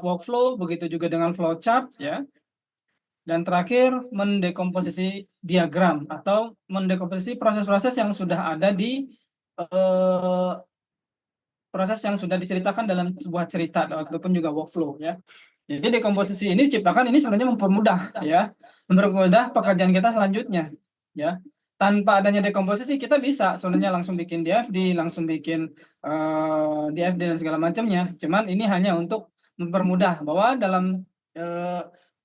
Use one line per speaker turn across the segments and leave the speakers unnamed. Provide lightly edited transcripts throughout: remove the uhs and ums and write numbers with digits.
workflow, begitu juga dengan flowchart ya. Dan terakhir mendekomposisi diagram atau mendekomposisi proses-proses yang sudah ada di proses yang sudah diceritakan dalam sebuah cerita ataupun juga workflow ya. Jadi dekomposisi ini diciptakan ini sebenarnya mempermudah ya, mempermudah pekerjaan kita selanjutnya ya. Tanpa adanya dekomposisi kita bisa sebenarnya langsung bikin DFD, langsung bikin DFD dan segala macamnya. Cuman ini hanya untuk mempermudah bahwa dalam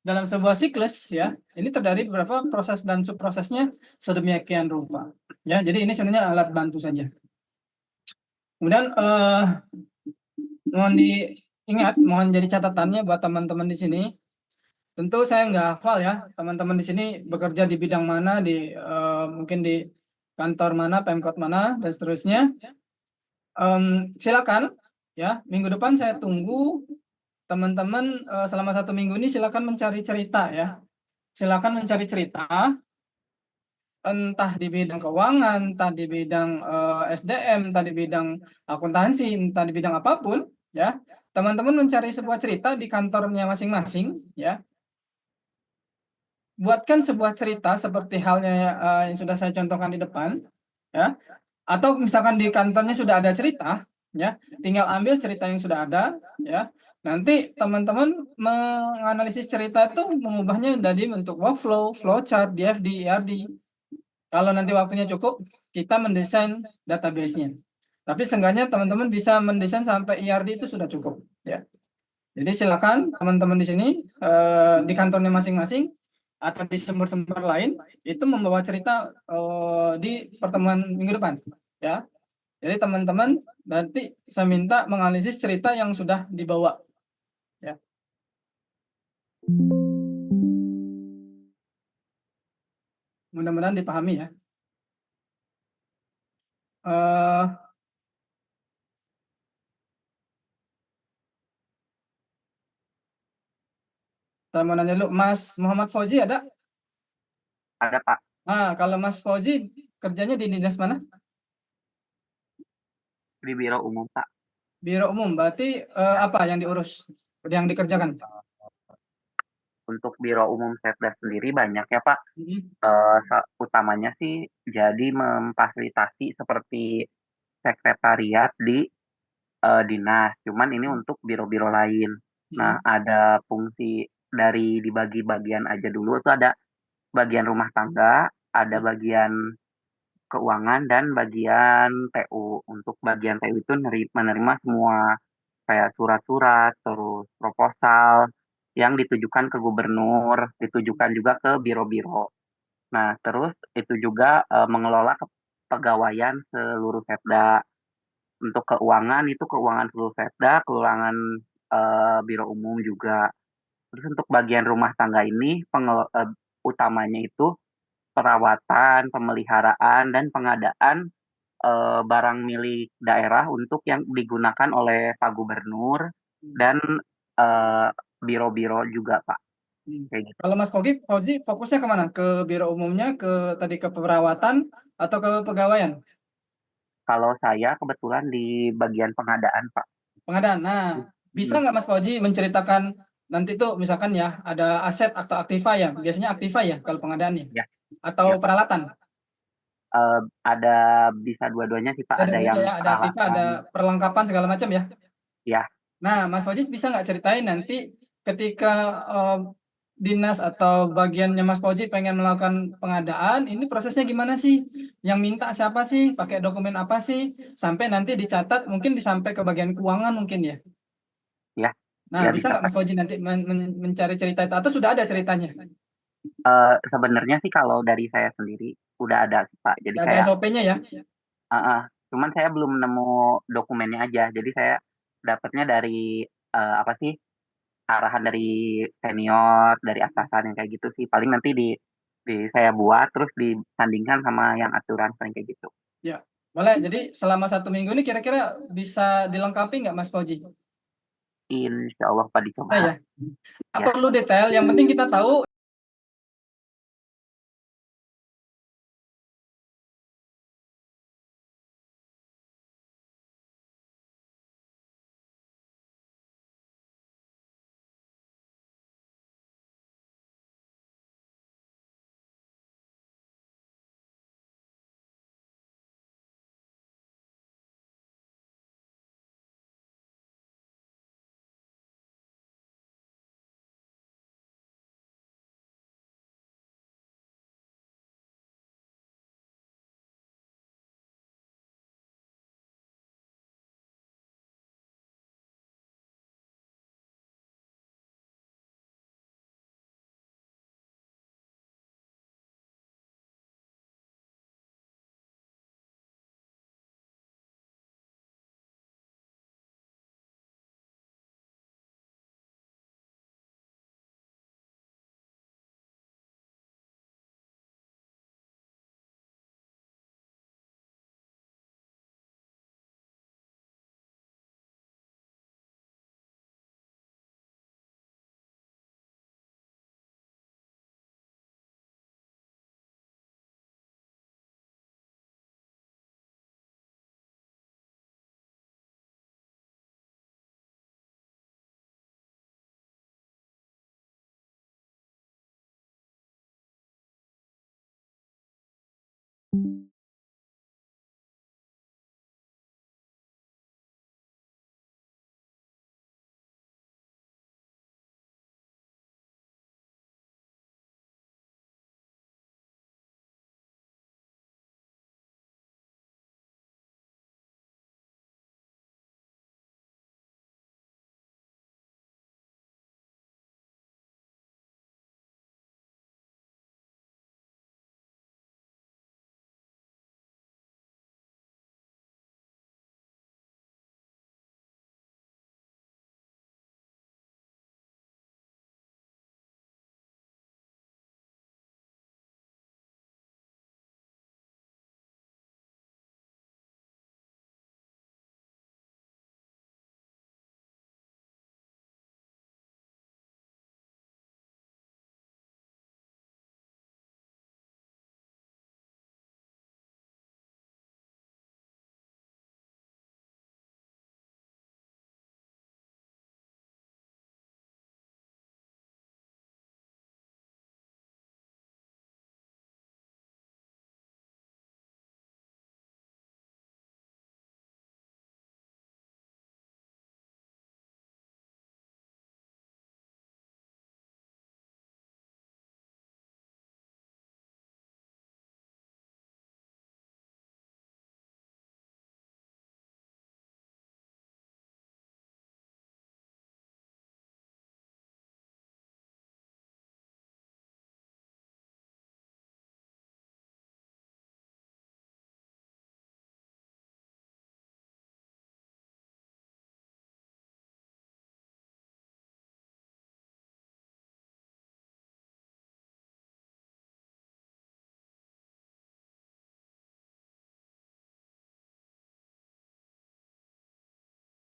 sebuah siklus ya, ini terdiri beberapa proses dan subprosesnya sedemikian rupa. Ya, jadi ini sebenarnya alat bantu saja. Kemudian mohon diingat, mohon jadi catatannya buat teman-teman di sini. Tentu saya nggak hafal ya, teman-teman di sini bekerja di bidang mana, mungkin di kantor mana, Pemkot mana, dan seterusnya. Silakan ya, minggu depan saya tunggu teman-teman selama 1 minggu ini silakan mencari cerita ya. Silakan mencari cerita, entah di bidang keuangan, entah di bidang SDM, entah di bidang akuntansi, entah di bidang apapun ya. Teman-teman mencari sebuah cerita di kantornya masing-masing ya. Buatkan sebuah cerita seperti halnya yang sudah saya contohkan di depan ya. Atau misalkan di kantornya sudah ada cerita ya, tinggal ambil cerita yang sudah ada ya. Nanti teman-teman menganalisis cerita itu mengubahnya menjadi bentuk workflow, flowchart, DFD, ERD. Kalau nanti waktunya cukup, kita mendesain database-nya. Tapi seenggaknya teman-teman bisa mendesain sampai ERD itu sudah cukup ya. Jadi silakan teman-teman di sini di kantornya masing-masing atau di sumber-sumber lain itu membawa cerita di pertemuan minggu depan ya. Jadi teman-teman nanti saya minta menganalisis cerita yang sudah dibawa ya. Mudah-mudahan dipahami ya. Eh saya mau nanya dulu, Mas Muhammad Fauzi ada?
Ada Pak,
Nah, kalau Mas Fauzi kerjanya di dinas mana?
di Biro Umum Pak.
Biro umum, berarti
Ya.
apa yang diurus, yang dikerjakan?
Untuk Biro Umum Setda sendiri banyak ya Pak.
Mhm.
Utamanya sih jadi memfasilitasi seperti sekretariat di dinas. Cuman ini untuk biro-biro lain. Nah,
Mhm.
ada fungsi dari dibagi bagian aja dulu itu ada bagian rumah tangga, ada bagian keuangan dan bagian TU. Untuk bagian TU itu menerima semua kayak surat-surat, terus proposal yang ditujukan ke gubernur, ditujukan juga ke biro-biro. Nah, terus itu juga mengelola kepegawaian seluruh Setda. Untuk keuangan itu keuangan seluruh Setda, keuangan biro umum juga. Terus untuk bagian rumah tangga ini utamanya itu perawatan, pemeliharaan, dan pengadaan barang milik daerah untuk yang digunakan oleh Pak Gubernur dan eh, biro-biro juga, Pak.
Hmm.
Kayak gitu.
Kalau Mas Fauzi fokusnya kemana? Ke biro umumnya, tadi ke perawatan atau ke pegawaian?
Kalau saya kebetulan di bagian pengadaan, Pak.
Pengadaan. Nah, bisa
Hmm,
nggak Mas Fauzi menceritakan nanti tuh misalkan ya ada aset atau aktiva ya, biasanya aktiva ya kalau pengadaannya,
ya,
atau
ya, Pak.
peralatan.
Ada bisa dua-duanya sih, Pak.
Ada
Ada
dua-duanya
yang
ya, ada aktiva, ada
peralatan,
perlengkapan segala macam ya.
ya,
Nah, Mas Fauzi bisa nggak ceritain nanti ketika eh, dinas atau bagiannya Mas Fauzi pengen melakukan pengadaan, ini prosesnya gimana sih? Yang minta siapa sih? Pakai dokumen apa sih? Sampai nanti dicatat, mungkin disampai ke bagian keuangan mungkin ya.
ya,
Nah,
ya
bisa
bisa,
nggak
Pak.
Mas Fauzi nanti mencari cerita itu? Atau sudah ada ceritanya?
Sebenarnya sih kalau dari saya sendiri udah ada sih, Pak. Jadi
Nggak ada
kayak,
SOP-nya ya?
cuman saya belum nemu dokumennya aja. Jadi saya dapatnya dari apa sih arahan dari senior, dari atasan yang kayak gitu sih. Paling nanti di saya buat terus disandingkan sama yang aturan paling kayak gitu.
Ya, boleh. Jadi selama 1 minggu ini kira-kira bisa dilengkapi nggak Mas Fauzi?
Insya Allah Pak
Bisa
dicoba.
ya? Nggak
Ya.
perlu detail, yang penting kita tahu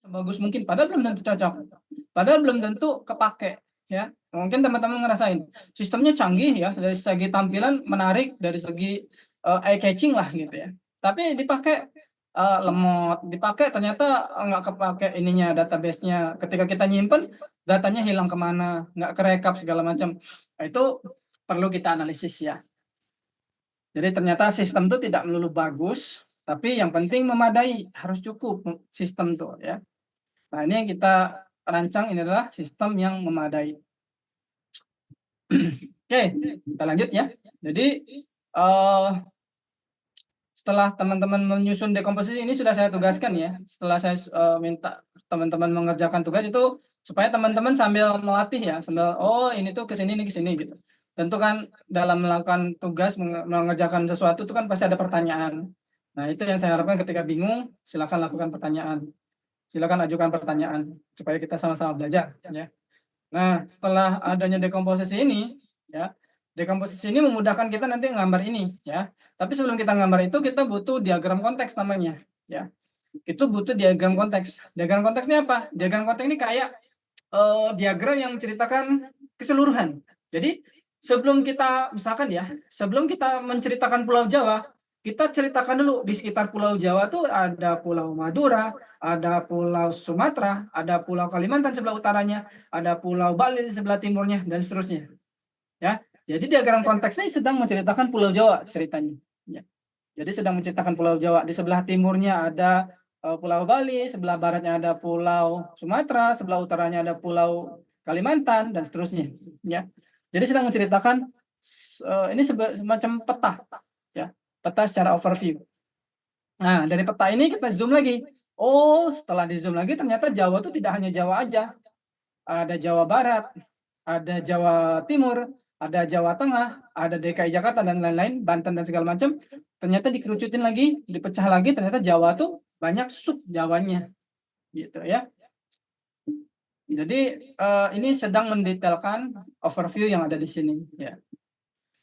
Sebagus mungkin, padahal belum tentu cocok, padahal belum tentu kepake, ya. Mungkin teman-teman ngerasain sistemnya canggih ya, dari segi tampilan menarik, dari segi eye catching lah gitu ya, tapi dipakai lemot, dipakai ternyata nggak kepake ininya, database-nya, ketika kita nyimpen datanya hilang kemana, nggak kerekap segala macam. Nah, itu perlu kita analisis ya. Jadi ternyata sistem itu tidak melulu bagus, tapi yang penting memadai, harus cukup sistem tuh ya. Nah, ini yang kita rancang, ini adalah sistem yang memadai. Oke, kita lanjut ya. Jadi setelah teman-teman menyusun dekomposisi, ini sudah saya tugaskan ya. Setelah saya minta teman-teman mengerjakan tugas itu, supaya teman-teman sambil melatih ya, sambil ini tuh ke sini, ini ke sini gitu. Tentu kan dalam melakukan tugas, mengerjakan sesuatu itu kan pasti ada pertanyaan. Nah, itu yang saya harapkan, ketika bingung silakan lakukan pertanyaan. Silakan ajukan pertanyaan supaya kita sama-sama belajar ya. Nah, setelah adanya dekomposisi ini ya, dekomposisi ini memudahkan kita nanti nggambar ini ya. Tapi sebelum kita nggambar itu, kita butuh diagram konteks namanya ya. Itu butuh diagram konteks. Diagram konteks ini apa? Diagram konteks ini kayak diagram yang menceritakan keseluruhan. Jadi sebelum kita, misalkan ya, sebelum kita menceritakan Pulau Jawa, kita ceritakan dulu di sekitar Pulau Jawa tuh ada Pulau Madura, ada Pulau Sumatera, ada Pulau Kalimantan sebelah utaranya, ada Pulau Bali di sebelah timurnya, dan seterusnya. Ya, jadi diagram konteks ini sedang menceritakan Pulau Jawa ceritanya. Ya. Jadi sedang menceritakan Pulau Jawa. Di sebelah timurnya ada Pulau Bali, sebelah baratnya ada Pulau Sumatera, sebelah utaranya ada Pulau Kalimantan, dan seterusnya. Ya. Jadi sedang menceritakan ini semacam peta, ya, peta secara overview. Nah, dari peta ini kita zoom lagi. Oh, setelah di zoom lagi ternyata Jawa itu tidak hanya Jawa aja. Ada Jawa Barat, ada Jawa Timur, ada Jawa Tengah, ada DKI Jakarta dan lain-lain, Banten dan segala macam. Ternyata dikerucutin lagi, dipecah lagi, ternyata Jawa tuh banyak sub Jawanya, gitu ya. Jadi ini sedang mendetailkan overview yang ada di sini ya.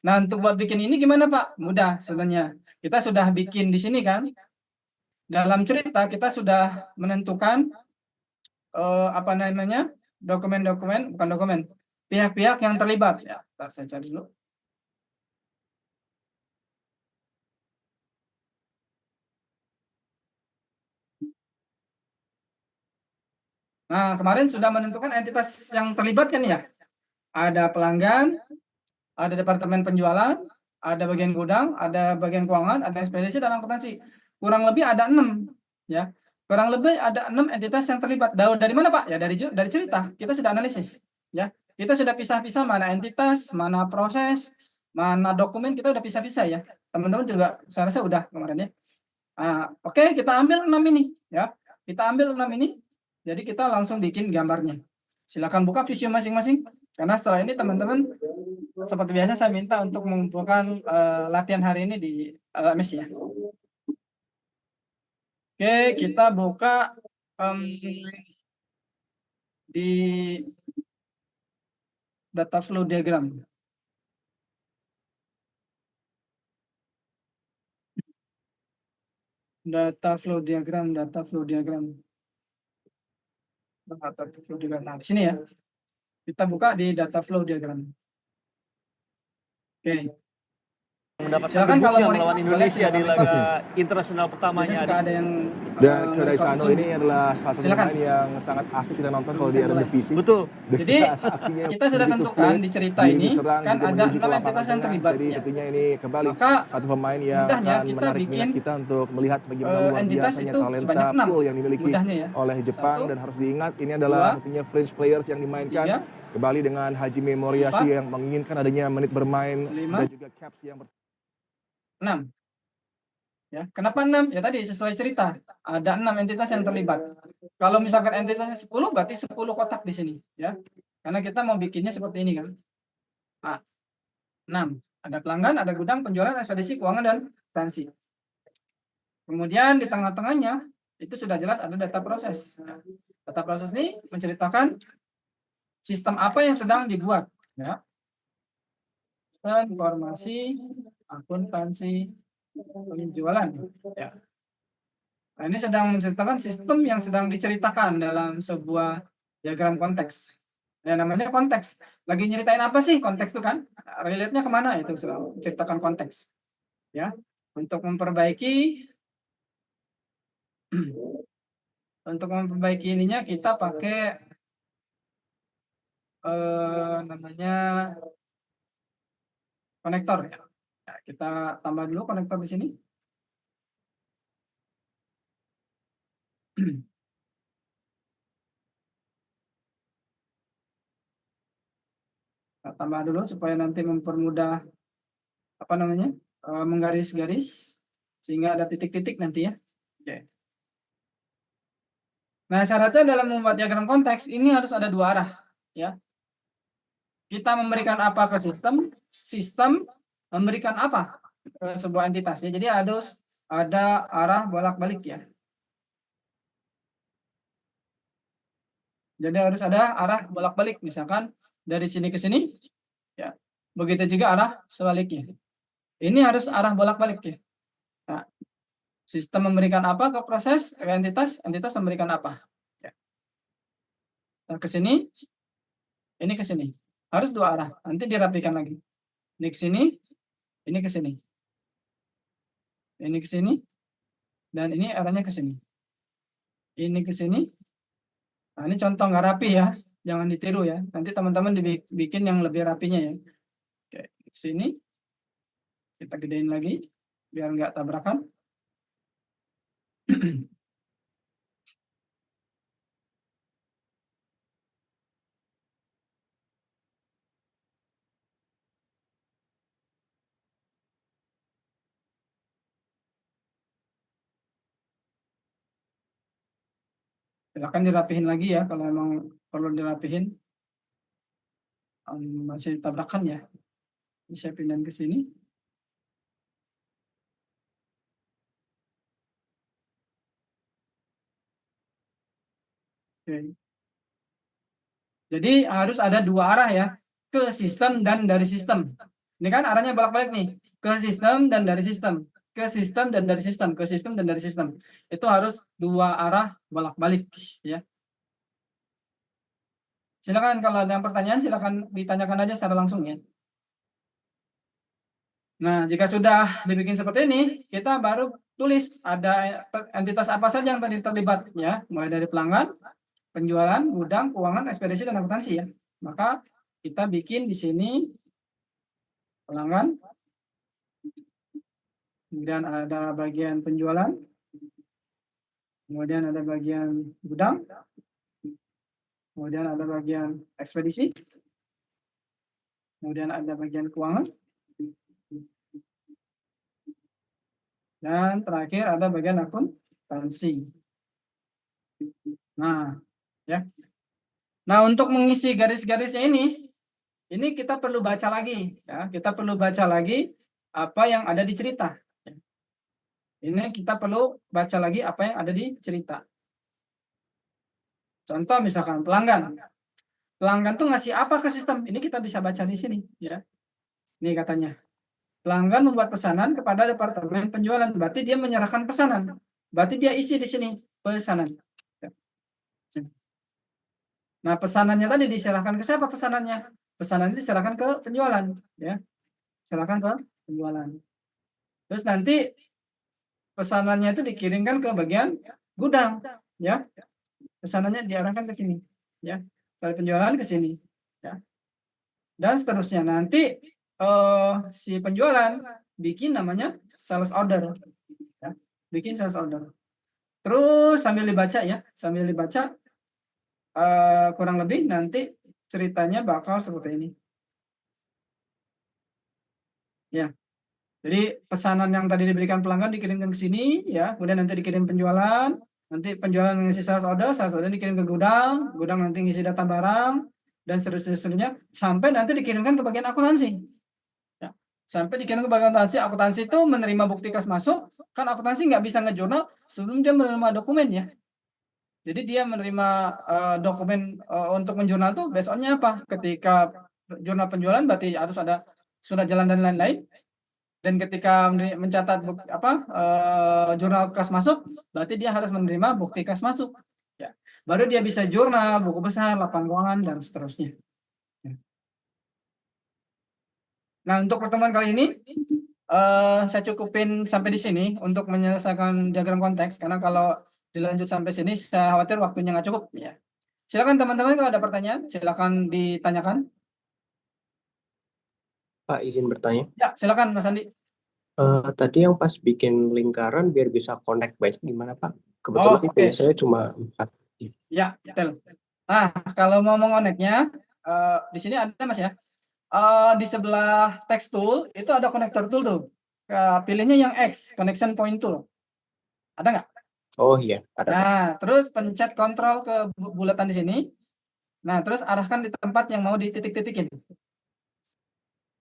Nah, untuk buat bikin ini gimana Pak? Mudah sebenarnya. Kita sudah bikin di sini kan. Dalam cerita kita sudah menentukan apa namanya? Dokumen-dokumen, bukan dokumen, pihak-pihak yang terlibat ya. Bentar, saya cari dulu. Nah, kemarin sudah menentukan entitas yang terlibat kan ya. Ada pelanggan, ada departemen penjualan, ada bagian gudang, ada bagian keuangan, ada ekspedisi dan akuntansi. Kurang lebih ada 6 ya. Kurang lebih ada 6 entitas yang terlibat. Dari mana, Pak? Ya dari cerita. Kita sudah analisis ya. Kita sudah pisah-pisah mana entitas, mana proses, mana dokumen, kita udah pisah-pisah ya. Teman-teman juga saya rasa udah kemarin ya. Oke, kita ambil 6 ini ya. Kita ambil 6 ini. Jadi kita langsung bikin gambarnya. Silakan buka visio masing-masing karena setelah ini teman-teman seperti biasa saya minta untuk mengumpulkan latihan hari ini di LMS ya. Oke, kita buka di data flow diagram. Data flow diagram. Data flow diagram. Nah, di sini ya. Kita buka di data flow diagram. Oke.
Mendapatkan
Silakan kalau
debutnya
mau
melawan
boleh
Indonesia di
silakan.
laga internasional pertamanya.
Biasanya suka ada yang
Dan Kedai
record
Sano
Zoom.
ini adalah salah satu
Silakan.
pemain yang sangat asik kita nonton kalau dia ada
Mulai.
divisi.
Betul.
Jadi
Aksinya
kita sudah
begitu
tentukan
fluid,
di cerita
dia
ini
diserang
kan
juga
ada
menuju ke
6
lapangan
entitas yang
tengah.
terlibat
Jadi
ya.
tentunya ini kembali
Maka
satu pemain yang
mudahnya
akan
kita
menarik
bikin
minat kita untuk melihat bagaimana luar
entitas
biasanya
itu
talenta
sebanyak 6.
pool yang dimiliki
Mudahnya ya.
oleh Jepang.
1,
Dan harus diingat ini adalah
2,
tentunya French players yang dimainkan
3,
kembali dengan Hajime Moriyasu
4,
yang menginginkan adanya menit bermain
5,
dan juga caps yang
6. Ya, kenapa 6? Ya tadi sesuai cerita. Ada 6 entitas yang terlibat. Kalau misalkan entitasnya 10 berarti 10 kotak di sini ya. Karena kita mau bikinnya seperti ini kan. 6. Ada pelanggan, ada gudang, penjualan, ekspedisi, keuangan dan akuntansi. Kemudian di tengah-tengahnya itu sudah jelas ada data proses. Data proses ini menceritakan sistem apa yang sedang dibuat ya. Informasi, akuntansi, penjualan ya. Nah, ini sedang menceritakan sistem yang sedang diceritakan dalam sebuah diagram konteks. Ya namanya konteks. Lagi nyeritain apa sih konteks itu kan? Relate-nya kemana itu sudah menceritakan konteks. Ya, untuk memperbaiki ininya kita pakai namanya konektor ya. Ya. Kita tambah dulu konektor di sini. Kita tambah dulu supaya nanti mempermudah apa namanya menggaris-garis sehingga ada titik-titik nanti ya. Oke. Nah syaratnya dalam membuat diagram konteks ini harus ada 2 arah ya. Kita memberikan apa ke sistem memberikan apa ke sebuah entitas ya. Jadi harus ada arah bolak-balik ya. Jadi harus ada arah bolak-balik misalkan dari sini ke sini ya. Begitu juga arah sebaliknya. Ini harus arah bolak-balik ya. Nah, sistem memberikan apa ke proses, ke entitas memberikan apa. Ya. Nah, ke sini, ini ke sini. Harus 2 arah. Nanti dirapikan lagi. Ini ke sini, ini ke sini. Ini ke sini, dan ini arahnya ke sini. Ini ke sini. Nah, ini contoh nggak rapi ya. Jangan ditiru ya. Nanti teman-teman dibikin yang lebih rapinya ya. Oke, ke sini. Kita gedein lagi biar nggak tabrakan. Silakan dirapihin lagi ya kalau memang perlu dirapihin. Masih tabrakan ya. Saya pindahin ke sini. Oke. Jadi harus ada 2 arah ya, ke sistem dan dari sistem. Ini kan arahnya bolak-balik nih, ke sistem dan dari sistem, ke sistem dan dari sistem, ke sistem dan dari sistem. Itu harus 2 arah bolak-balik ya. Silakan kalau ada pertanyaan silakan ditanyakan aja secara langsung ya. Nah, jika sudah dibikin seperti ini, kita baru tulis ada entitas apa saja yang tadi terlibat ya, mulai dari pelanggan, penjualan, gudang, keuangan, ekspedisi dan akuntansi ya. Maka kita bikin di sini pelanggan, kemudian ada bagian penjualan, kemudian ada bagian gudang, kemudian ada bagian ekspedisi, kemudian ada bagian keuangan, dan terakhir ada bagian akuntansi. Nah, ya. Nah, untuk mengisi garis-garisnya ini kita perlu baca lagi, ya. Kita perlu baca lagi apa yang ada di cerita. Ini kita perlu baca lagi apa yang ada di cerita. Contoh misalkan pelanggan. Pelanggan tuh ngasih apa ke sistem? Ini kita bisa baca di sini, ya. Ini katanya. Pelanggan membuat pesanan kepada departemen penjualan, berarti dia menyerahkan pesanan. Berarti dia isi di sini pesanan. Nah, pesanannya tadi diserahkan ke siapa pesanannya? Pesanan itu diserahkan ke penjualan, ya. Serahkan ke penjualan. Terus nanti pesanannya itu dikirimkan ke bagian gudang, ya. Pesanannya diarahkan ke sini, ya. Dari penjualan ke sini, ya. Dan seterusnya nanti si penjualan bikin namanya sales order, ya. Bikin sales order. Terus sambil dibaca ya, sambil dibaca kurang lebih nanti ceritanya bakal seperti ini. Ya. Jadi pesanan yang tadi diberikan pelanggan dikirimkan ke sini, ya. Kemudian nanti dikirim penjualan, nanti penjualan ngisi sales order dikirim ke gudang, gudang nanti ngisi data barang, dan seterusnya sampai nanti dikirimkan ke bagian akuntansi. Ya. Sampai dikirim ke bagian akuntansi itu menerima bukti kas masuk, kan akuntansi nggak bisa ngejurnal sebelum dia menerima dokumen ya. Jadi dia menerima dokumen untuk menjurnal tuh besoknya apa? Ketika jurnal penjualan berarti harus ada surat jalan dan lain-lain. Dan ketika mencatat jurnal kas masuk, berarti dia harus menerima bukti kas masuk. Ya. Baru dia bisa jurnal, buku besar, laporan keuangan, dan seterusnya. Ya. Nah, untuk pertemuan kali ini, saya cukupin sampai di sini untuk menyelesaikan diagram konteks, karena kalau dilanjut sampai sini, saya khawatir waktunya nggak cukup. Ya. Silakan teman-teman kalau ada pertanyaan, silakan ditanyakan.
Pak, izin bertanya.
Ya, silakan Mas Andi.
Tadi yang pas bikin lingkaran biar bisa connect banyak gimana Pak? Kebetulan
oke.
punya saya cuma 4.
Ya, betul. Nah, kalau mau mengoneknya, di sini ada Mas ya. Di sebelah text tool itu ada connector tool tuh. Pilihnya yang X, connection point tool. Ada nggak?
Oh iya, ada Pak.
Nah, terus pencet kontrol ke bulatan di sini. Nah, terus arahkan di tempat yang mau dititik-titikin.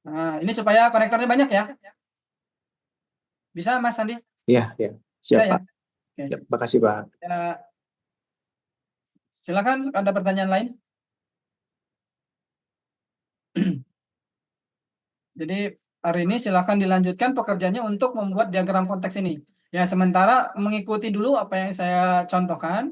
Nah, ini supaya konektornya banyak ya. Bisa Mas Andi?
Iya, ya.
Bisa
Siap
ya?
Pak.
Oke.
Ya, makasih Pak.
Ya, silakan ada pertanyaan lain. Jadi hari ini silakan dilanjutkan pekerjaannya untuk membuat diagram konteks ini. Ya, sementara mengikuti dulu apa yang saya contohkan.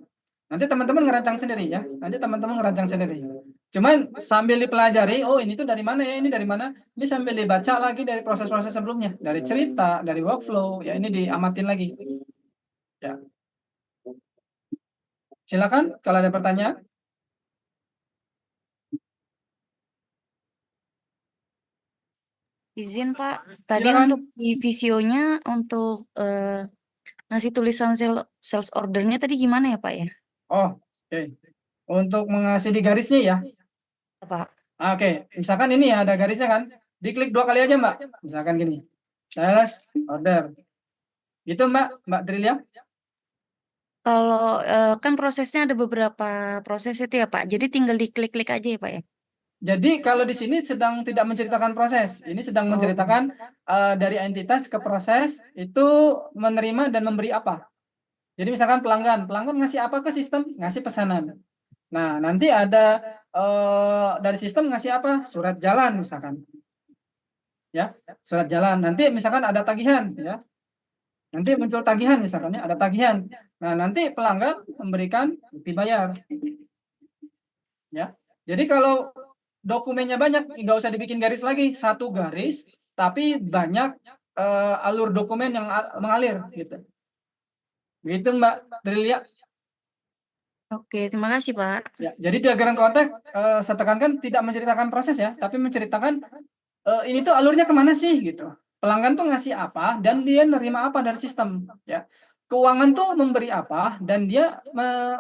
Nanti teman-teman ngerancang sendiri ya. Nanti teman-teman ngerancang sendiri. Cuman sambil dipelajari, oh ini tuh dari mana ya, ini dari mana. Ini sambil dibaca lagi dari proses-proses sebelumnya. Dari cerita, dari workflow, ya ini diamatin lagi. Ya. Silakan kalau ada pertanyaan.
Izin Pak, tadi
Silakan.
untuk di visionya untuk ngasih tulisan sales ordernya tadi gimana ya Pak ya?
Oh, oke. Untuk mengasih di garisnya ya.
Pak.
Oke, misalkan ini ya ada garisnya kan. Diklik 2 kali aja Mbak. Misalkan gini. Sales order. Itu Mbak Drilia.
Kalau kan prosesnya ada beberapa proses itu ya Pak. Jadi tinggal diklik-klik aja ya Pak ya.
Jadi kalau di sini sedang tidak menceritakan proses. Ini sedang menceritakan dari entitas ke proses itu menerima dan memberi apa. Jadi misalkan pelanggan ngasih apa ke sistem? Ngasih pesanan. Nah, nanti ada dari sistem ngasih apa? Surat jalan misalkan. Ya, surat jalan. Nanti misalkan ada tagihan ya. Nanti muncul tagihan misalkan ya, ada tagihan. Nah, nanti pelanggan memberikan bukti bayar. Ya. Jadi kalau dokumennya banyak, nggak usah dibikin garis lagi, 1 garis, tapi banyak alur dokumen yang mengalir gitu. Gitu Mbak Drilia.
Oke, terima kasih Pak.
Ya, jadi diagram konteks saya tekankan tidak menceritakan proses ya, tapi menceritakan ini tuh alurnya kemana sih gitu. pelanggan tuh ngasih apa dan dia nerima apa dari sistem, ya. Keuangan tuh memberi apa dan dia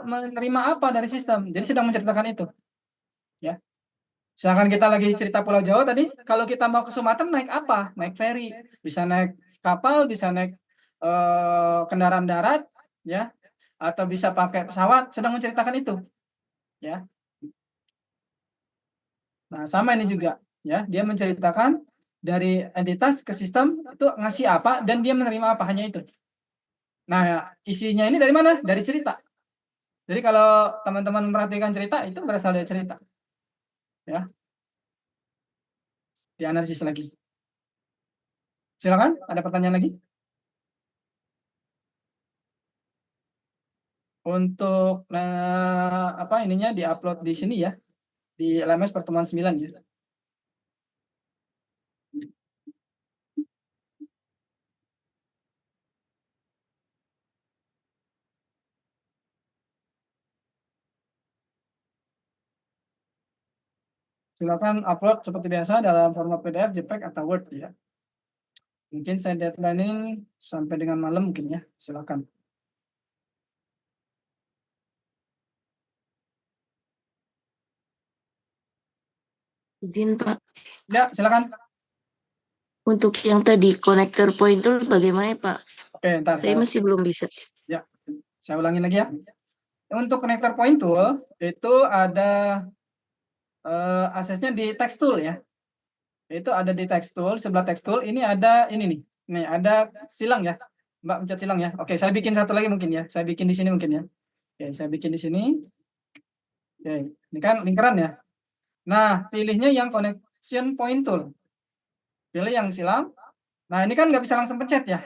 menerima apa dari sistem. Jadi sedang menceritakan itu, ya. Misalkan kita lagi cerita Pulau Jawa tadi, kalau kita mau ke Sumatera naik apa? Naik ferry, bisa naik kapal, bisa naik kendaraan darat, ya, atau bisa pakai pesawat. Sedang menceritakan itu, ya. Nah, sama ini juga, ya. Dia menceritakan dari entitas ke sistem itu ngasih apa dan dia menerima apa, hanya itu. Nah, isinya ini dari mana? Dari cerita. Jadi kalau teman-teman memperhatikan cerita itu berasal dari cerita, ya. Dianalisis lagi. Silakan, ada pertanyaan lagi? Untuk apa ininya diupload di sini ya, di LMS pertemuan 9 ya. Silakan upload seperti biasa dalam format PDF, JPEG atau Word ya. Mungkin saya deadline sampai dengan malam mungkin ya. Silakan.
Izin Pak,
Ya, silakan.
untuk yang tadi connector point tool bagaimana ya Pak?
Oke, ntar
Saya masih belum bisa.
saya ulangin lagi ya. Untuk connector point tool itu ada aksesnya di text tool ya. Itu ada di text tool, sebelah text tool ini ada ini nih. Nih, ada silang ya. Mbak pencet silang ya. Oke, saya bikin satu lagi mungkin ya. Saya bikin di sini mungkin ya. Oke, saya bikin di sini. Oke, ini kan lingkaran ya. Nah, pilihnya yang connection point tool. Pilih yang silang. Nah, ini kan nggak bisa langsung pencet ya.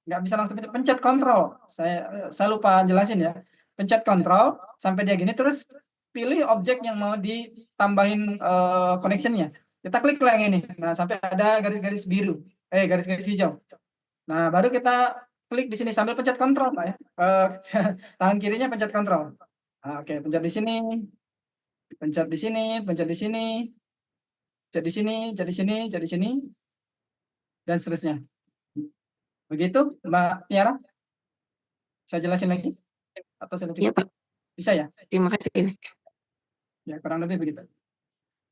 Nggak bisa langsung pencet kontrol. Saya lupa jelasin ya. Pencet kontrol sampai dia gini, terus pilih objek yang mau ditambahin connectionnya. Kita klik yang ini. Nah, sampai ada garis-garis biru. Garis-garis hijau. Nah, baru kita klik di sini sambil pencet kontrol, Pak ya. Tangan kirinya pencet kontrol. Nah, oke, pencet di sini. Pencet di sini, pencet di sini. Pencet di sini, pencet di sini, pencet di sini. Dan seterusnya. Begitu, Mbak Tiara? Saya jelasin lagi? Atau sudah
Iya
cukup?
Pak,
Bisa ya?
terima kasih.
Ya, kurang lebih begitu.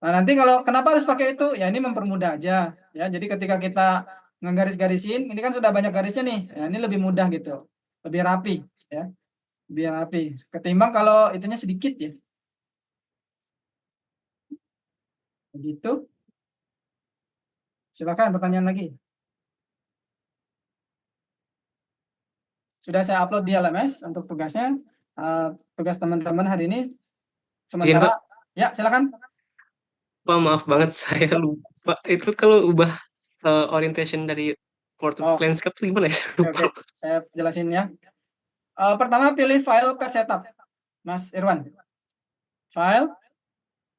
Nah, nanti kalau kenapa harus pakai itu? Ya, ini mempermudah aja. Ya, jadi ketika kita ngegaris-garisin, ini kan sudah banyak garisnya nih. Ya, ini lebih mudah gitu. Lebih rapi, ya. Lebih rapi. Ketimbang kalau itunya sedikit ya. Begitu. Silakan pertanyaan lagi. Sudah saya upload di LMS untuk tugasnya. Tugas teman-teman hari ini. Sementara, ya silakan.
Pak, maaf banget saya lupa. Itu kalau ubah orientation dari portrait landscape itu gimana ya?
Oke, saya jelasin ya. Pertama pilih file page setup, Mas Irwan. File,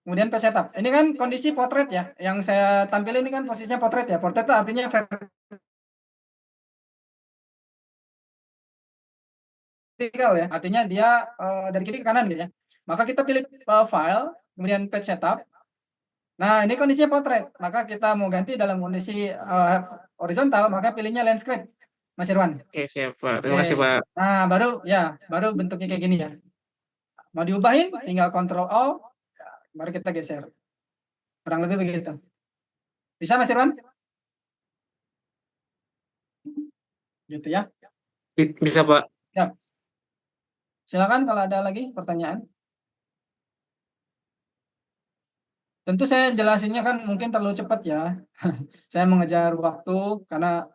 kemudian page setup. Ini kan kondisi potret ya. Yang saya tampilin ini kan posisinya potret ya. Potret itu artinya vertikal ya. Artinya dia dari kiri ke kanan gitu ya. Maka kita pilih file, kemudian page setup. Nah, ini kondisinya potret. Maka kita mau ganti dalam kondisi horizontal, maka pilihnya landscape, Mas Irwan.
Oke, siap Pak. Terima kasih Pak.
Nah, baru bentuknya kayak gini ya. Mau diubahin, tinggal Ctrl O, baru kita geser. Kurang lebih begitu. Bisa, Mas Irwan? Gitu ya.
Bisa Pak.
Siap. Silakan kalau ada lagi pertanyaan. Tentu saya jelasinnya kan mungkin terlalu cepat ya. Saya mengejar waktu karena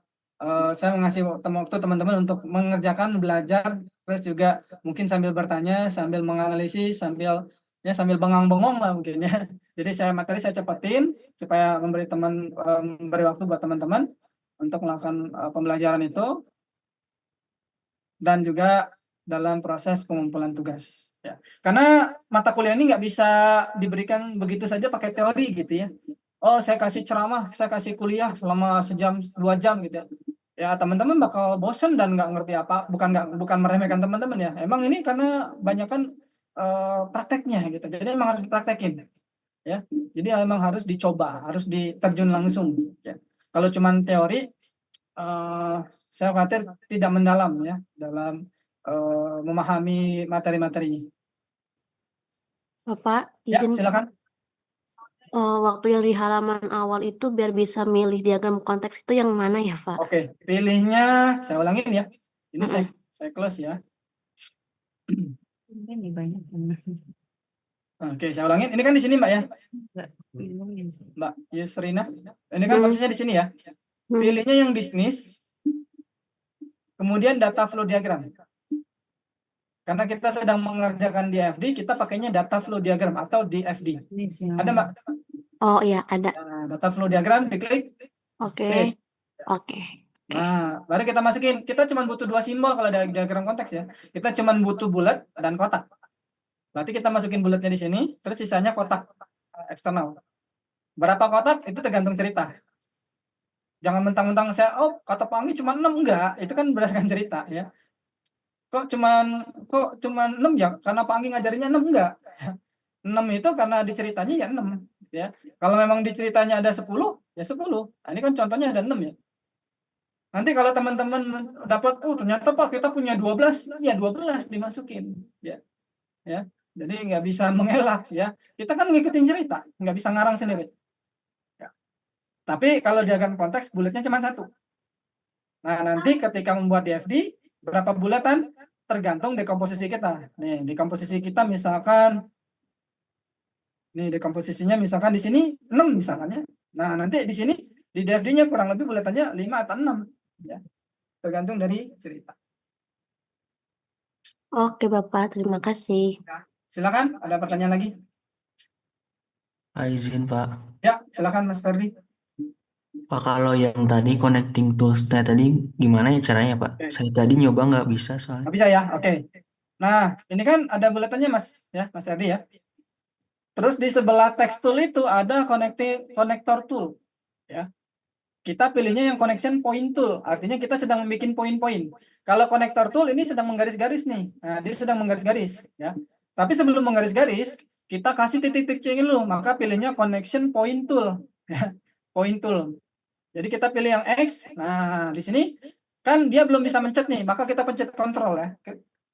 saya mengasih waktu teman-teman untuk mengerjakan, belajar, terus juga mungkin sambil bertanya, sambil menganalisis, sambil bengang-bengong lah mungkin ya. Jadi materi saya cepatin supaya memberi waktu buat teman-teman untuk melakukan pembelajaran itu dan juga dalam proses pengumpulan tugas. Ya. Karena mata kuliah ini nggak bisa diberikan begitu saja pakai teori gitu ya. Oh, saya kasih ceramah, saya kasih kuliah selama sejam, 2 jam gitu ya. Ya, teman-teman bakal bosen dan nggak ngerti apa. Bukan meremehkan teman-teman ya. Emang ini karena banyak kan prakteknya gitu. Jadi emang harus dipraktekin. Ya. Jadi emang harus dicoba, harus diterjun langsung. Ya. Kalau cuma teori, saya khawatir tidak mendalam ya dalam memahami materi-materinya.
Bapak,
Ya,
izin
silakan.
waktu yang di halaman awal itu biar bisa milih diagram konteks itu yang mana ya, Pak?
Oke, pilihnya saya ulangin ya. Ini
Mm-mm.
saya close ya.
Ini banyak.
Oke, saya ulangin. Ini kan di sini Mbak ya, Mbak Yusrina. Ini kan
Hmm.
posisinya di sini ya. Pilihnya yang bisnis, kemudian data flow diagram. Karena kita sedang mengerjakan DFD, kita pakainya data flow diagram atau DFD. Ada Mbak?
Oh iya, ada.
Nah, data flow diagram, diklik.
Oke.
Klik.
Oke.
Nah, baru kita masukin. Kita cuma butuh 2 simbol kalau ada diagram konteks ya. Kita cuma butuh bulat dan kotak. Berarti kita masukin bulatnya di sini, terus sisanya kotak eksternal. Berapa kotak? Itu tergantung cerita. Jangan mentang-mentang saya, oh kata Pangi cuma 6, enggak. Itu kan berdasarkan cerita ya. Kok cuman 6 ya? Karena Pangi ngajarinnya 6, enggak. 6 itu karena diceritanya ya 6 ya. Kalau memang diceritanya ada 10, ya 10. Nah, ini kan contohnya ada 6 ya. Nanti kalau teman-teman dapat, oh ternyata Pak kita punya 12, ya 12 dimasukin ya. Ya. Jadi nggak bisa mengelak ya. Kita kan ngikutin cerita, nggak bisa ngarang sendiri. Ya. Tapi kalau diagram konteks bulatnya cuma 1. Nah, nanti ketika membuat DFD berapa bulatan tergantung dekomposisi kita. Nih, dekomposisi kita misalkan nih dekomposisinya misalkan di sini 6 misalkan ya. Nah, nanti di sini di DFD-nya kurang lebih bulatannya 5 atau 6 ya. Tergantung dari cerita.
Oke, Bapak. Terima kasih.
Silakan, ada pertanyaan lagi?
Izin Pak.
Ya, silakan Mas Ferdi.
Pak, kalau yang tadi connecting tools-nya tadi gimana ya caranya Pak?
Oke.
Saya tadi nyoba nggak bisa soalnya.
Nggak bisa ya, oke. Nah, ini kan ada bulatannya Mas Ferdi ya. Terus di sebelah text tool itu ada connector tool ya. Kita pilihnya yang connection point tool, artinya kita sedang membuat poin-poin. Kalau connector tool ini sedang menggaris-garis nih. Nah, dia sedang menggaris-garis ya. Tapi sebelum menggaris-garis, kita kasih titik-titik dulu, maka pilihnya connection point tool ya. Point tool. Jadi kita pilih yang X. Nah, di sini kan dia belum bisa mencet nih, maka kita pencet kontrol ya.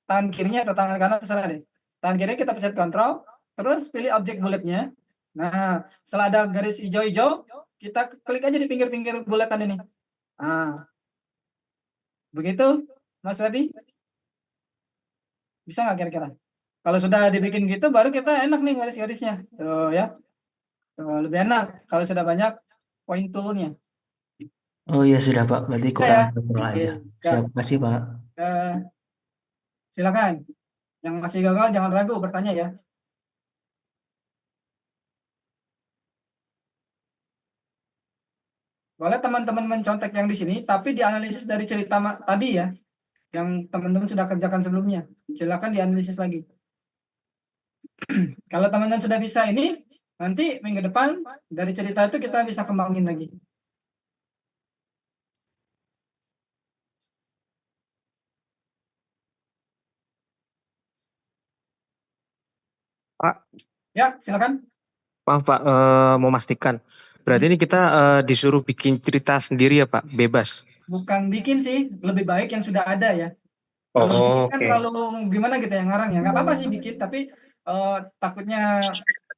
Tangan kirinya atau tangan kanan terserah deh. Tangan kiri kita pencet kontrol, terus pilih objek bulatnya. Nah, setelah ada garis hijau-hijau, kita klik aja di pinggir-pinggir bulatan ini. Nah, begitu, Mas Ferdi? Bisa nggak kira-kira? Kalau sudah dibikin gitu, baru kita enak nih garis-garisnya. Tuh ya. Tuh, lebih enak kalau sudah banyak point toolnya.
Oh iya sudah Pak, berarti
Bisa
kurang
ya?
kontrol
Oke,
aja.
siap.
Siap, kasih Pak.
Silakan. Yang masih gagal jangan ragu bertanya ya. Boleh teman-teman mencontek yang di sini, tapi dianalisis dari cerita tadi ya, yang teman-teman sudah kerjakan sebelumnya. Silakan dianalisis lagi. Kalau teman-teman sudah bisa ini, nanti minggu depan dari cerita itu kita bisa kembangin lagi.
Pak,
Ya, silakan.
maaf Pak, mau memastikan. Berarti ini kita disuruh bikin cerita sendiri ya Pak, bebas.
Bukan bikin sih, lebih baik yang sudah ada ya.
Oh,
Kalau bikin kan
oke.
terlalu gimana gitu yang ngarang ya. Nggak apa-apa sih bikin, tapi takutnya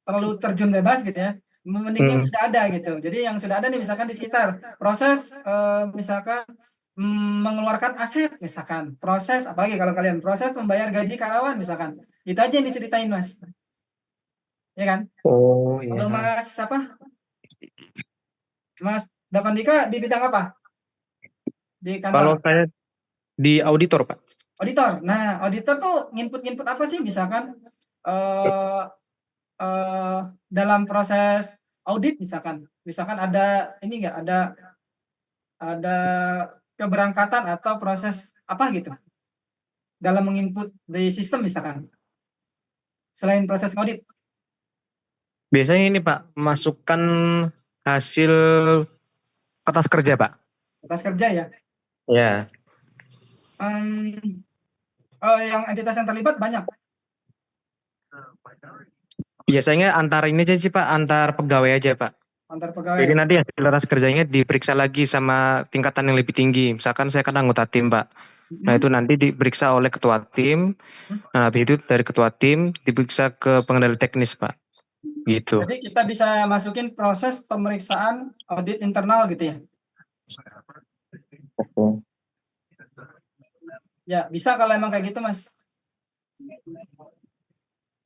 terlalu terjun bebas gitu ya. Mending yang sudah ada gitu. Jadi yang sudah ada nih misalkan di sekitar proses misalkan mengeluarkan aset misalkan. Proses apalagi kalau kalian proses membayar gaji karyawan misalkan. Itu aja yang diceritain Mas. Ya kan?
Oh
Kalau
iya.
Mas apa? Mas Davandika di bidang apa? Di
Kalau
kantor
saya di auditor Pak.
auditor. Nah, auditor tuh nginput apa sih misalkan dalam proses audit misalkan ada ini enggak ada keberangkatan atau proses apa gitu dalam menginput di sistem misalkan selain proses audit.
Biasanya ini Pak, masukkan hasil kertas kerja Pak.
Kertas kerja ya.
Ya.
Yang entitas yang terlibat banyak.
Biasanya antar ini aja sih Pak, antar pegawai aja Pak.
antar
Jadi
pegawai.
nanti hasil ratas kerjanya diperiksa lagi sama tingkatan yang lebih tinggi. Misalkan saya kan anggota tim, Pak. Nah, itu nanti diperiksa oleh ketua tim. Nah, habis itu dari ketua tim diperiksa ke pengendali teknis, Pak. Gitu.
Jadi kita bisa masukin proses pemeriksaan audit internal gitu ya.
Oke.
Ya, bisa kalau emang kayak gitu, Mas.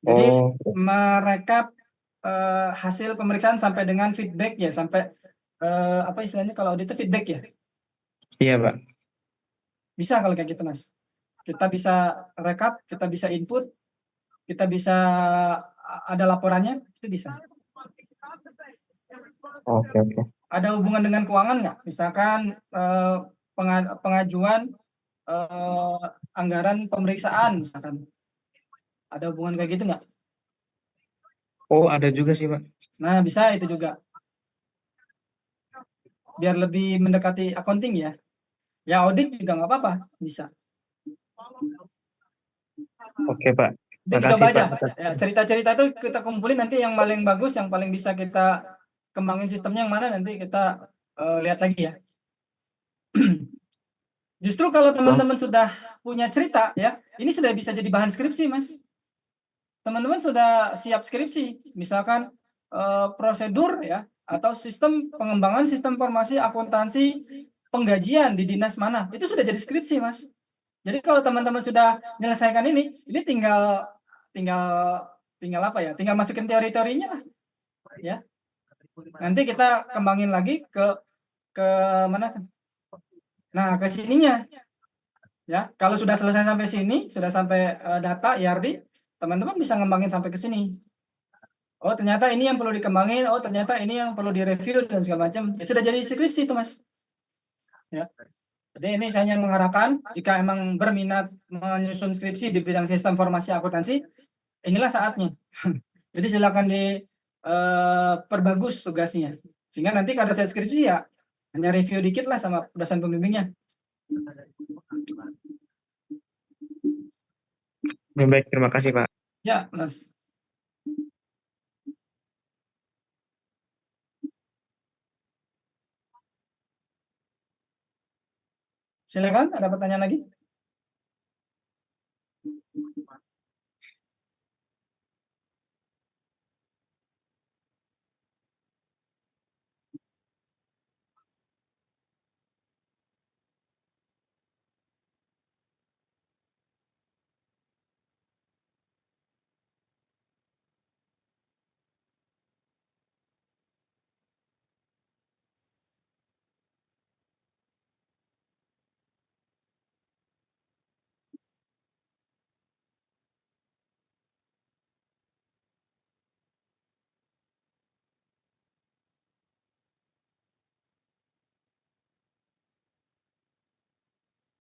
Jadi
Oh,
merekap hasil pemeriksaan sampai dengan feedback ya, sampai apa istilahnya kalau audit itu feedback ya.
iya, Pak.
Bisa kalau kayak gitu, Mas. Kita bisa rekap, kita bisa input, kita bisa ada laporannya, itu bisa.
Oke, oke.
Ada hubungan dengan keuangan nggak? Misalkan pengajuan anggaran pemeriksaan, misalkan. Ada hubungan kayak gitu nggak?
Oh, ada juga sih, Pak.
Nah, bisa itu juga. Biar lebih mendekati accounting ya. Ya, audit juga nggak apa-apa, bisa.
Oke, Pak.
Nanti
Makasih,
dicoba aja.
Pak.
Ya, cerita-cerita itu kita kumpulin nanti yang paling bagus, yang paling bisa kita kembangin sistemnya yang mana nanti kita lihat lagi ya. Justru kalau teman-teman sudah punya cerita ya, ini sudah bisa jadi bahan skripsi, Mas. Teman-teman sudah siap skripsi, misalkan prosedur ya atau sistem pengembangan sistem informasi akuntansi penggajian di dinas mana, itu sudah jadi skripsi, Mas. Jadi kalau teman-teman sudah menyelesaikan ini tinggal apa ya? Tinggal masukin teori-teorinya lah, ya. Nanti kita kembangin lagi ke mana? Nah, ke sininya. Ya, kalau sudah selesai sampai sini, sudah sampai data ERD, teman-teman bisa ngembangin sampai ke sini. Oh, ternyata ini yang perlu dikembangin, oh ternyata ini yang perlu direview dan segala macam. Ya, sudah jadi skripsi itu, Mas. Ya. Jadi ini saya hanya mengarahkan jika emang berminat menyusun skripsi di bidang sistem informasi akuntansi, inilah saatnya. Jadi silakan perbagus tugasnya. Sehingga nanti kalau saya skripsi ya hanya review dikit lah sama dosen pembimbingnya.
Baik, terima kasih, Pak.
Ya, Mas. Silakan, ada pertanyaan lagi?